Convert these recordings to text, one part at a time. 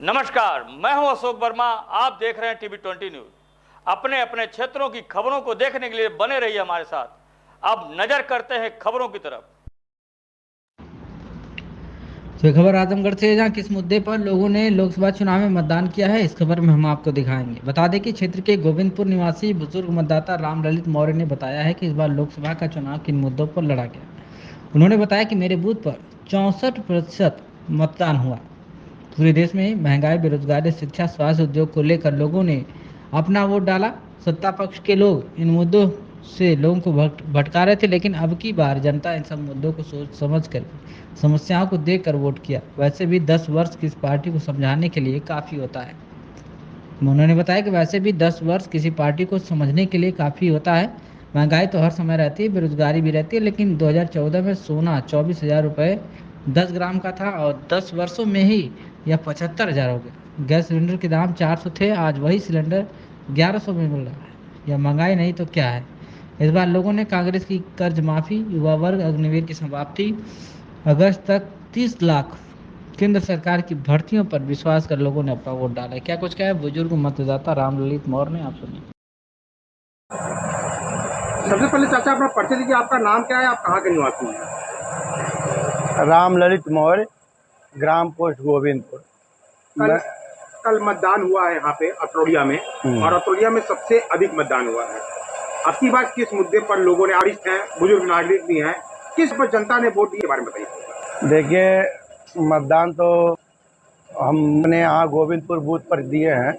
नमस्कार, मैं हूं अशोक वर्मा। आप देख रहे हैं टीवी 20 न्यूज। अपने अपने क्षेत्रों की खबरों को देखने के लिए बने रहिए हमारे साथ। अब नजर करते हैं खबरों की तरफ। तो खबर आजमगढ़ से है, जहां किस मुद्दे पर लोगों ने लोकसभा चुनाव में मतदान किया है, इस खबर में हम आपको दिखाएंगे। बता दें कि क्षेत्र के गोविंदपुर निवासी बुजुर्ग मतदाता राम ललित मौर्य ने बताया है कि इस बार लोकसभा का चुनाव किन मुद्दों पर लड़ा गया। उन्होंने बताया कि मेरे बूथ पर 64% मतदान हुआ। पूरे देश में महंगाई, बेरोजगारी, शिक्षा, स्वास्थ्य, उद्योग को लेकर लोगों ने अपना वोट डाला। सत्ता पक्ष के लोग इन मुद्दों से लोगों को भटका रहे थे, लेकिन अब की बार जनता इन सब मुद्दों को सोच समझ कर, समस्याओं को देख कर वोट किया। वैसे भी 10 वर्ष किसी पार्टी को समझाने के लिए काफ़ी होता है। उन्होंने बताया कि वैसे भी 10 वर्ष किसी पार्टी को समझने के लिए काफ़ी होता है। महंगाई तो हर समय रहती है, बेरोजगारी भी रहती है, लेकिन 2014 में सोना 24,000 रुपये 10 ग्राम का था और 10 वर्षों में ही यह 75,000 हो गया। गैस सिलेंडर के दाम 400 थे, आज वही सिलेंडर 1100 में मिल रहा है। यह महंगाई नहीं तो क्या है। इस बार लोगों ने कांग्रेस की कर्ज माफ़ी, युवा वर्ग अग्निवीर की समाप्ति, अगस्त तक 30 लाख केंद्र सरकार की भर्तियों पर विश्वास कर लोगों ने अपना वोट डाला है। क्या कुछ कहा है बुजुर्ग मतदाता राम ललित मौर्य ने, आप सुनिए। सबसे पहले चाचा अपना परिचय दीजिए। आपका नाम क्या है, आप कहाँ के निवासी हैं? राम ललित मौर्य, ग्राम पोस्ट गोविंदपुर। कल मैं कल मतदान हुआ है यहाँ पे अतरौलिया में, और अतरौलिया में सबसे अधिक मतदान हुआ है। अब की बात किस मुद्दे पर लोगों ने, वरिष्ठ हैं, बुजुर्ग नागरिक भी हैं, किस पर जनता ने वोट दिए, के बारे में बताइए। देखिए, मतदान तो हमने यहाँ गोविंदपुर बूथ पर दिए हैं,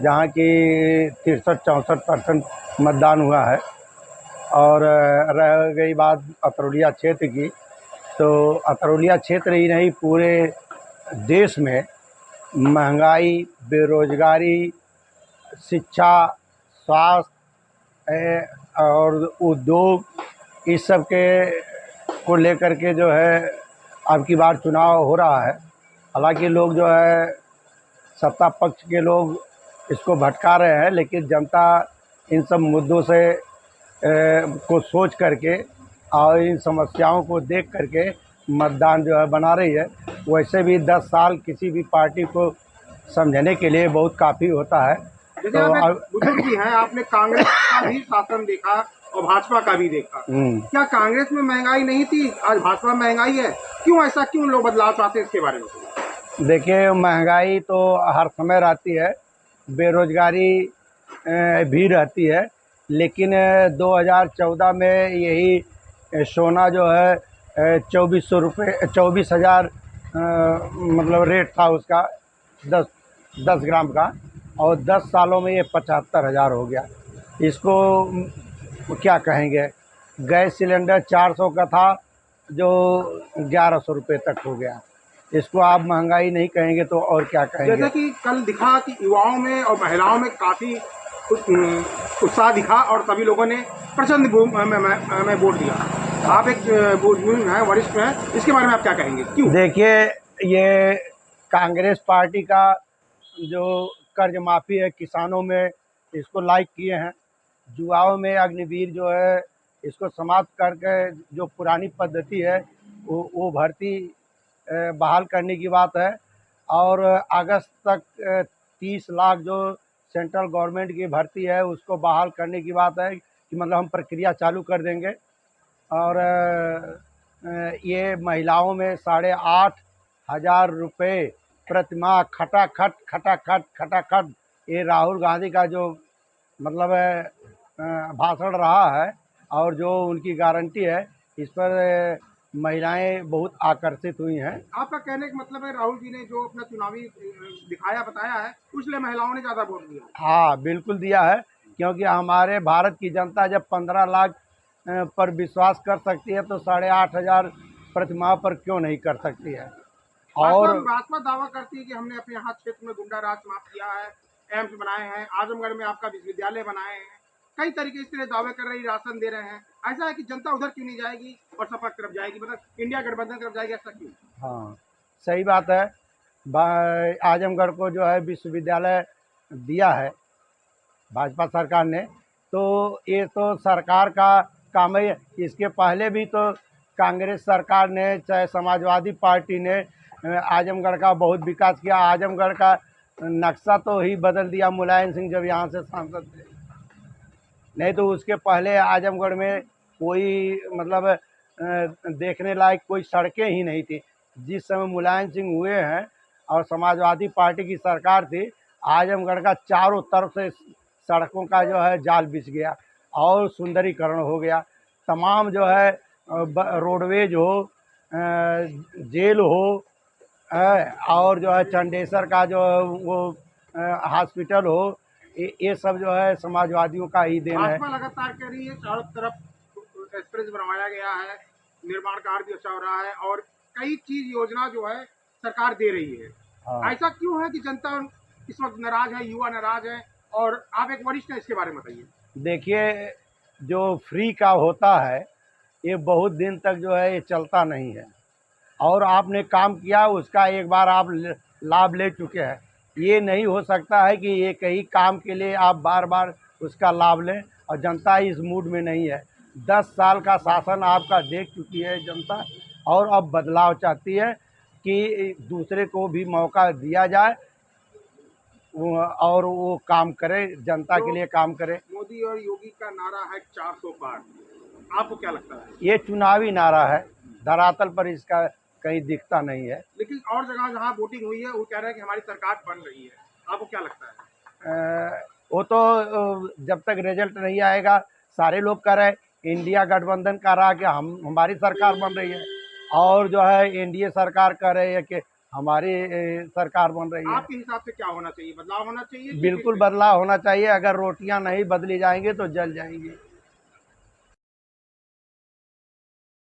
जहाँ की 63-64% मतदान हुआ है। और रह गई बात अतरौलिया क्षेत्र की, तो अतरौलिया क्षेत्र ही नहीं, पूरे देश में महंगाई, बेरोजगारी, शिक्षा, स्वास्थ्य और उद्योग, इस सब के को लेकर के जो है अब की बार चुनाव हो रहा है। हालांकि लोग जो है, सत्ता पक्ष के लोग इसको भटका रहे हैं, लेकिन जनता इन सब मुद्दों से को सोच करके और इन समस्याओं को देख करके मतदान जो है बना रही है। वैसे भी 10 साल किसी भी पार्टी को समझने के लिए बहुत काफ़ी होता है। जैसे आप एक बुजुर्ग भी हैं, आपने कांग्रेस का भी शासन देखा और भाजपा का भी देखा। क्या कांग्रेस में महंगाई नहीं थी, आज भाजपा में महंगाई है? क्यों ऐसा, क्यों लोग बदलाव चाहते हैं, इसके बारे में? देखिए, महंगाई तो हर समय रहती है, बेरोजगारी भी रहती है, लेकिन 2014 में यही सोना जो है 2400 रुपये, 24,000 मतलब रेट था उसका, 10 ग्राम का, और 10 सालों में ये 75,000 हो गया। इसको क्या कहेंगे। गैस सिलेंडर 400 का था, जो 1100 रुपये तक हो गया। इसको आप महंगाई नहीं कहेंगे तो और क्या कहेंगे। जैसा कि कल दिखा कि युवाओं में और महिलाओं में काफी उत्साह दिखा और सभी लोगों ने प्रचंड में वोट दिया। आप एक बुजुर्ग हैं, वरिष्ठ हैं, इसके बारे में आप क्या कहेंगे, क्यों? देखिए, ये कांग्रेस पार्टी का जो कर्ज माफ़ी है किसानों में, इसको लाइक किए हैं। युवाओं में अग्निवीर जो है, इसको समाप्त करके जो पुरानी पद्धति है वो भर्ती बहाल करने की बात है। और अगस्त तक 30 लाख जो सेंट्रल गवर्नमेंट की भर्ती है उसको बहाल करने की बात है, कि मतलब हम प्रक्रिया चालू कर देंगे। और ये महिलाओं में 8,500 रुपये प्रतिमाह खटाखट खटाखट खटाखट, ये राहुल गांधी का जो मतलब है भाषण रहा है और जो उनकी गारंटी है, इस पर महिलाएं बहुत आकर्षित हुई हैं। आपका कहने का मतलब है राहुल जी ने जो अपना चुनावी दिखाया बताया है, उसलिए महिलाओं ने ज्यादा वोट दिया? हाँ, बिल्कुल दिया है, क्योंकि हमारे भारत की जनता जब 15 लाख पर विश्वास कर सकती है, तो 8,500 प्रतिमाह पर क्यों नहीं कर सकती है। और भाजपा दावा करती है कि हमने अपने यहाँ क्षेत्र में गुंडा राज समाप्त किया है, एम्स बनाए हैं, आजमगढ़ में आपका विश्वविद्यालय बनाए हैं, कई तरीके इस तरह दावे कर रही, राशन दे रहे हैं। ऐसा है कि जनता उधर क्यों नहीं जाएगी और सपा की तरफ जाएगी, मतलब इंडिया गठबंधन की तरफ जाएगी, ऐसा क्यों? हाँ, सही बात है। आजमगढ़ को जो है विश्वविद्यालय दिया है भाजपा सरकार ने, तो ये तो सरकार का काम है। इसके पहले भी तो कांग्रेस सरकार ने, चाहे समाजवादी पार्टी ने, आजमगढ़ का बहुत विकास किया। आजमगढ़ का नक्शा तो ही बदल दिया मुलायम सिंह जब यहाँ से सांसद थे। नहीं तो उसके पहले आजमगढ़ में कोई मतलब देखने लायक कोई सड़कें ही नहीं थी। जिस समय मुलायम सिंह हुए हैं और समाजवादी पार्टी की सरकार थी, आजमगढ़ का चारों तरफ से सड़कों का जो है जाल बिछ गया और सुंदरीकरण हो गया। तमाम जो है रोडवेज हो, जेल हो, और जो है चंडेसर का जो वो हॉस्पिटल हो, ये सब जो है समाजवादियों का ही देन है। भाजपा लगातार कह रही है चारों तरफ एक्सप्रेस बनवाया गया है, निर्माण कार्य भी अच्छा हो रहा है और कई चीज योजना जो है सरकार दे रही है। हाँ। ऐसा क्यों है कि जनता इस वक्त नाराज है, युवा नाराज है? और आप एक वरिष्ठ हैं, इसके बारे में बताइए। देखिए, जो फ्री का होता है ये बहुत दिन तक जो है ये चलता नहीं है, और आपने काम किया उसका एक बार आप लाभ ले चुके हैं। ये नहीं हो सकता है कि एक ही काम के लिए आप बार बार उसका लाभ लें, और जनता इस मूड में नहीं है। 10 साल का शासन आपका देख चुकी है जनता, और अब बदलाव चाहती है कि दूसरे को भी मौका दिया जाए और वो काम करे, जनता के लिए काम करे। मोदी और योगी का नारा है 400 पार, आपको क्या लगता है? ये चुनावी नारा है, धरातल पर इसका कहीं दिखता नहीं है। लेकिन और जगह जहाँ वोटिंग हुई है वो कह रहे हैं कि हमारी सरकार बन रही है, आपको क्या लगता है? वो तो जब तक रिजल्ट नहीं आएगा, सारे लोग कह रहे हैं, इंडिया गठबंधन कह रहा है कि हमारी सरकार बन रही है, और जो है एनडीए सरकार कह रही है कि हमारी सरकार बन रही है। आपके हिसाब से क्या होना चाहिए? बदलाव होना चाहिए? बिल्कुल बदलाव होना चाहिए। अगर रोटियां नहीं बदली जाएंगी तो जल जाएंगी।